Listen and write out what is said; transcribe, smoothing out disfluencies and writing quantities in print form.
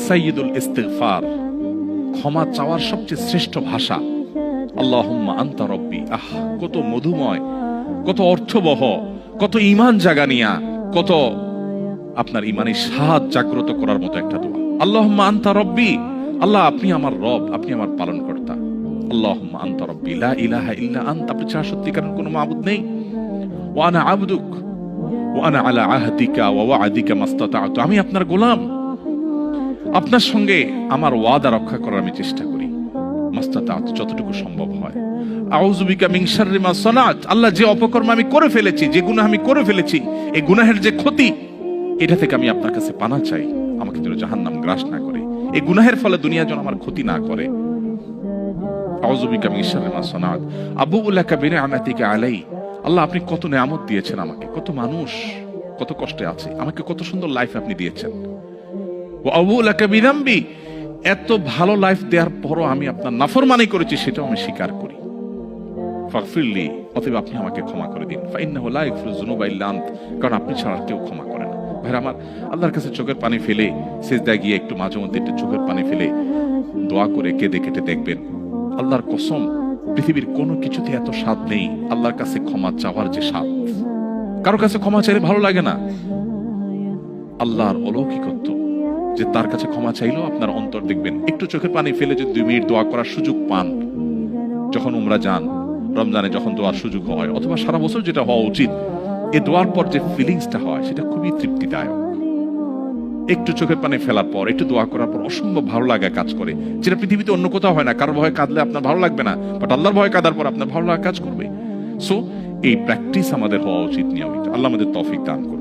সাইয়্যিদুল ইস্তিগফার, ক্ষমা চাওয়ার সবচেয়ে শ্রেষ্ঠ ভাষা। আল্লাহুম্মা আনতা রব্বি। কত মধুময়, কত অর্থবহ, কত ঈমান জাগানিয়া, কত আপনার ঈমানের স্বাদ জাগ্রত করার মতো একটা দোয়া। আল্লাহুম্মা আনতা রব্বি, আল্লাহ আপনি আমার রব, আপনি আমার পালনকর্তা। আল্লাহুম্মা আনতা রব্বি লা ইলাহা ইল্লা আনতা, আপনি ছাড়া সত্যিকারের কোনো মাবুদ নেই। ওয়া আনা আবদুক ওয়া আনা আলা আহদিকা ওয়া ওয়া'দিকা মাস্তাতা'তু, আমি আপনার গোলাম, আপনার সঙ্গে আমার ওয়াদা রক্ষা করার আমি চেষ্টা করি, মাস্তাতা'তু, যতটুকু সম্ভব হয়। আউযু বিকা মিন শাররি মা সানাত, আল্লাহ যে অপকর্ম আমি করে ফেলেছি, যে গুনাহ আমি করে ফেলেছি, এই গুনাহের যে ক্ষতি, এটা থেকে আমি আপনার কাছে পানা চাই, আমাকে যেন জাহান্নাম গ্রাস না করে, এই গুনাহের ফলে দুনিয়া যেন আমার ক্ষতি না করে। আউযু বিকা মিন শাররি মা সানাত আবুউ লাকা বিনি'মাতিকা আলাই, আল্লাহ আপনি কত নিয়ামত দিয়েছেন আমাকে, কত মানুষ কত কষ্টে আছে, আমাকে কত সুন্দর লাইফ আপনি দিয়েছেন। ওয়া আবুউ লাকা বিযামবি, এত ভালো লাইফ দেওয়ার পরও আমি আপনার নাফরমানি করেছি, সেটাও আমি স্বীকার করি। ফাগফিরলি, অতএব আপনি আমাকে ক্ষমা করে দিন। ফাইন্নাহু লা ইয়াগফিরুয যুনুবা ইল্লা আনত, কারণ আপনি ছাড়া কেউ ক্ষমা করে না। ভাইরা আমার, আল্লাহর কাছে চোখের পানি ফেলে সিজদায় গিয়ে একটু মাঝে মধ্যে একটু চোখের পানি ফেলে দোয়া করে কেঁদে কেটে দেখবেন, আল্লাহর কসম পৃথিবীর কোনো কিছুতে এত স্বাদ নেই আল্লাহর কাছে ক্ষমা চাওয়ার যে স্বাদ। কারো কাছে ক্ষমা চাইলে ভালো লাগে না। আল্লাহর অলৌকিকত্ব যে তার কাছে ক্ষমা চাইলেও আপনার অন্তর দেখবেন, একটু চোখের পানি ফেলে যদি 2 মিনিট দোয়া করার সুযোগ পান, যখন উমরা যান, রমজানে যখন দোয়ার সুযোগ হয়, অথবা সারা বছর যেটা হওয়া উচিত, এই দোয়ার পর যে ফিলিংসটা হয় সেটা খুবই তৃপ্তিদায়ক। একটু চোখের পানি ফেলার পর, একটু দোয়া করার পর অসম্ভব ভালো লাগা কাজ করে, যেটা পৃথিবীতে অন্য কোথাও হয় না। কারোর ভয়ে কাঁদলে আপনার ভালো লাগবে না, বাট আল্লাহর ভয়ে কাঁদার পর আপনার ভালো লাগা কাজ করবে। সো এই প্র্যাকটিস আমাদের হওয়া উচিত নিয়মিত। আল্লাহ আমাদের তৌফিক দান করুন।